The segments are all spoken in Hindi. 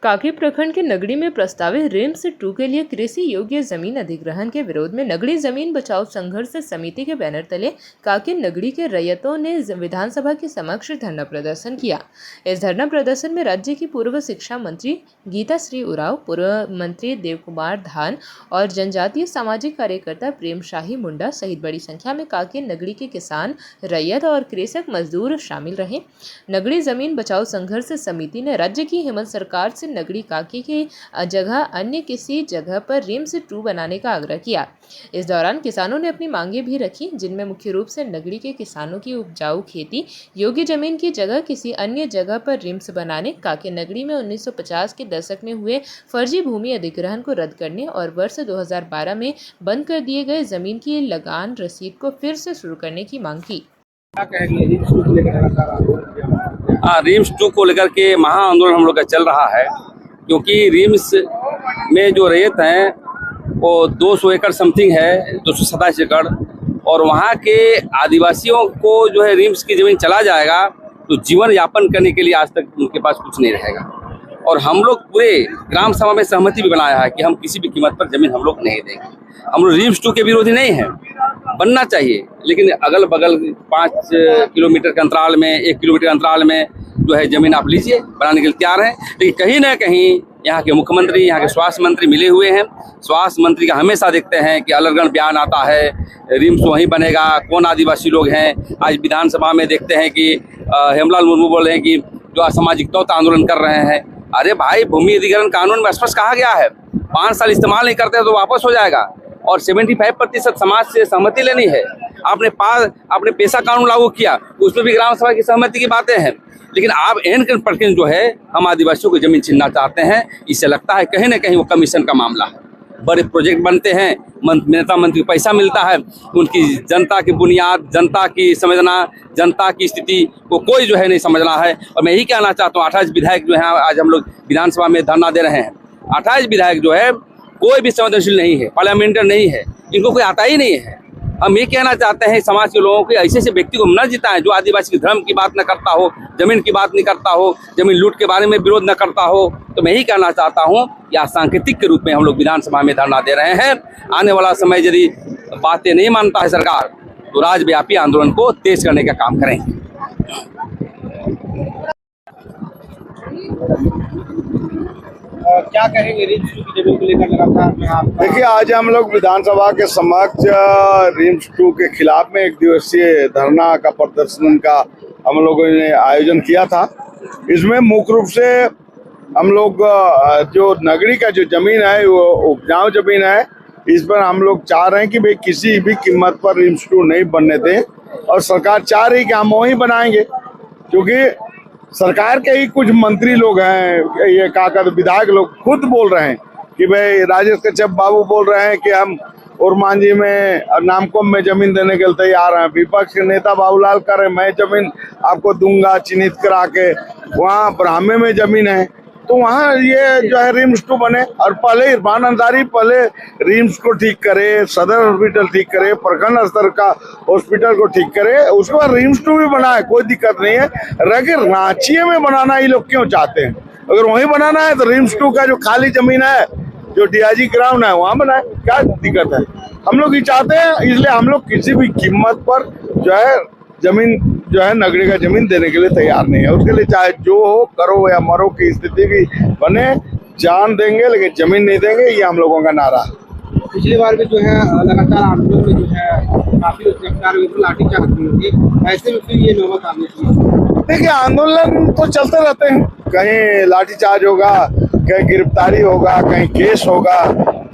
कांके प्रखंड के नगड़ी में प्रस्तावित रिम्स 2 के लिए कृषि योग्य जमीन अधिग्रहण के विरोध में नगड़ी जमीन बचाओ संघर्ष समिति के बैनर तले कांके नगड़ी के रैयतों ने विधानसभा के समक्ष धरना प्रदर्शन किया। इस धरना प्रदर्शन में राज्य की पूर्व शिक्षा मंत्री गीता श्री उरांव, पूर्व मंत्री देव कुमार धान और जनजातीय सामाजिक कार्यकर्ता प्रेम शाही मुंडा सहित बड़ी संख्या में कांके नगड़ी के किसान, रैयत और कृषक मजदूर शामिल रहे। नगड़ी जमीन बचाओ संघर्ष समिति ने राज्य की हेमंत सरकार से नगड़ी कांके की जगह अन्य किसी जगह पर रिम्स 2 बनाने का आग्रह किया। इस दौरान किसानों ने अपनी मांगे भी रखी, जिनमें मुख्य रूप से नगड़ी के किसानों की उपजाऊ खेती योग्य जमीन की जगह किसी अन्य जगह पर रिम्स बनाने, कांके नगड़ी में 1950 के दशक में हुए फर्जी भूमि अधिग्रहण को रद्द करने और वर्ष 2012 में बंद कर दिए गए जमीन की लगान रसीद को फिर से शुरू करने की मांग की। क्या कहेंगे रिम्स 2 को लेकर के महा आंदोलन हम लोग का चल रहा है, क्योंकि रिम्स में जो रैयत हैं वो 200 एकड़ समथिंग है, 227 एकड़, और वहाँ के आदिवासियों को जो है रिम्स की जमीन चला जाएगा तो जीवन यापन करने के लिए आज तक उनके पास कुछ नहीं रहेगा। और हम लोग पूरे ग्राम सभा में सहमति भी बनाया है कि हम किसी भी कीमत पर जमीन हम लोग नहीं देंगे। हम लोग रिम्स 2 के विरोधी नहीं हैं, बनना चाहिए, लेकिन अगल बगल 5 किलोमीटर के अंतराल में, 1 किलोमीटर अंतराल में जो है जमीन आप लीजिए, बनाने के लिए तैयार हैं। लेकिन कहीं ना कहीं यहाँ के मुख्यमंत्री, यहाँ के स्वास्थ्य मंत्री मिले हुए हैं। स्वास्थ्य मंत्री का हमेशा देखते हैं कि अलग बयान आता है, रिम्स वहीं बनेगा, कौन आदिवासी लोग हैं। आज विधानसभा में देखते हैं कि हेमलाल मुर्मू बोल रहे हैं कि जो असामाजिक तौर आंदोलन कर रहे हैं। अरे भाई, भूमि अधिग्रहण कानून में स्पष्ट कहा गया है 5 साल इस्तेमाल नहीं करते हैं तो वापस हो जाएगा, और 75% समाज से सहमति लेनी है। आपने पेशा कानून लागू किया, उसमें भी ग्राम सभा की सहमति की बातें हैं, लेकिन आप एन परसेंट जो है हम आदिवासियों को जमीन छीनना चाहते हैं। इससे लगता है कहीं ना कहीं वो कमीशन का मामला है। बड़े प्रोजेक्ट बनते हैं, नेता मंत्री को पैसा मिलता है, उनकी जनता की बुनियाद, जनता की संवेदना, जनता की स्थिति को कोई जो है नहीं समझना है। और मैं यही कहना चाहता हूँ, 28 विधायक जो हैं आज हम लोग विधानसभा में धरना दे रहे हैं, 28 विधायक जो है कोई भी संवेदनशील नहीं है, पार्लियामेंटर नहीं है, इनको कोई आता ही नहीं है। हम ये कहना चाहते हैं समाज के लोगों के ऐसे व्यक्ति को न जिताएं जो आदिवासी के धर्म की बात न करता हो, जमीन की बात नहीं करता हो, जमीन लूट के बारे में विरोध न करता हो। तो मैं यही कहना चाहता हूँ, या सांकेतिक के रूप में हम लोग विधानसभा में धरना दे रहे हैं। आने वाला समय यदि बातें नहीं मानता है सरकार तो राज्यव्यापी आंदोलन को तेज करने का काम करेंगे। क्या कहेंगे रिम्स 2 की जमीन को लेकर? लगातार देखिए, आज हम लोग विधानसभा के समक्ष रिम्स 2 के खिलाफ में 1 दिवसीय धरना का प्रदर्शन का हम लोगों ने आयोजन किया था। इसमें मुख्य रूप से हम लोग जो नगरी का जो जमीन है वो उपजाऊ जमीन है, इस पर हम लोग चाह रहे हैं कि भाई किसी भी कीमत पर रिम्स 2 नहीं बनने दें, और सरकार चाह रही कि हम वहीं बनाएंगे, क्योंकि सरकार के ही कुछ मंत्री लोग हैं, ये काका विधायक लोग खुद बोल रहे हैं कि भाई राजेश कश्यप बाबू बोल रहे हैं कि हम उरमांझी में नामकोम में जमीन देने के लिए तैयार हैं। विपक्ष के नेता बाबूलाल कह रहे हैं मैं जमीन आपको दूंगा चिन्हित करा के। वहाँ ब्राह्मणे में जमीन है, तो वहाँ ये जो है रिम्स 2 बने। और पहले इरफान अंसारी पहले रिम्स को ठीक करे, सदर हॉस्पिटल ठीक करे, प्रखंड स्तर का हॉस्पिटल को ठीक करे, उसके बाद रिम्स 2 भी बनाए, कोई दिक्कत नहीं है। लेकिन रांची में बनाना ये लोग क्यों चाहते हैं? अगर वहीं बनाना है तो रिम्स 2 का जो खाली जमीन है, जो डीआईजी ग्राउंड है, वहाँ बनाए, क्या दिक्कत है? हम लोग ये चाहते हैं, इसलिए हम लोग किसी भी कीमत पर जो है जमीन जो है नगरी का जमीन देने के लिए तैयार नहीं है। उसके लिए चाहे जो हो, करो या मरो की स्थिति भी बने, जान देंगे लेकिन जमीन नहीं देंगे, ये हम लोगों का नारा है। पिछली बार भी जो है लगातार आंदोलन में जो है काफी गिरफ्तार हुए, लाठीचार्ज हुई, ऐसे में फिर ये नौबत आने की। देखिए, आंदोलन तो चलते रहते हैं, कहीं लाठीचार्ज होगा, कहीं गिरफ्तारी होगा, कहीं केस होगा,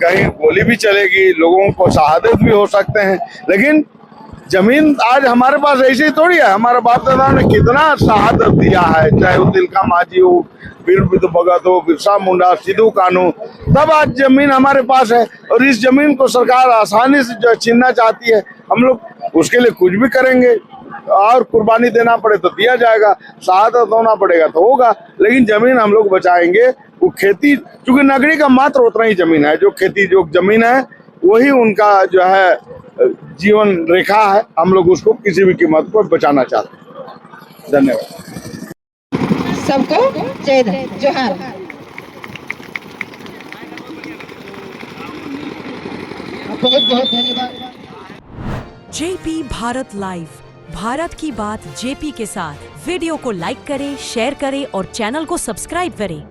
कहीं गोली भी चलेगी, लोगों को शहादत भी हो सकते हैं। लेकिन जमीन आज हमारे पास ऐसी ही थोड़ी है। हमारे बाप दादा ने कितना शहादत दिया है, चाहे वो तिलका मांझी हो, वीर बुद्ध भगत हो, बिरसा मुंडा, सिद्धू कानू, तब आज जमीन हमारे पास है। और इस जमीन को सरकार आसानी से जो छीनना चाहती है, हम लोग उसके लिए कुछ भी करेंगे, और कुर्बानी देना पड़े तो दिया जाएगा, शहादत होना पड़ेगा तो होगा, लेकिन जमीन हम लोग बचाएंगे। वो खेती, क्योंकि नगरी का मात्र उतना ही जमीन है, जो खेती जो जमीन है वही उनका जो है जीवन रेखा है। हम लोग उसको किसी भी कीमत पर बचाना चाहते हैं। धन्यवाद। सबको जय जोहार। बहुत बहुत धन्यवाद। जेपी भारत लाइव, भारत की बात जेपी के साथ। वीडियो को लाइक करें, शेयर करें और चैनल को सब्सक्राइब करें।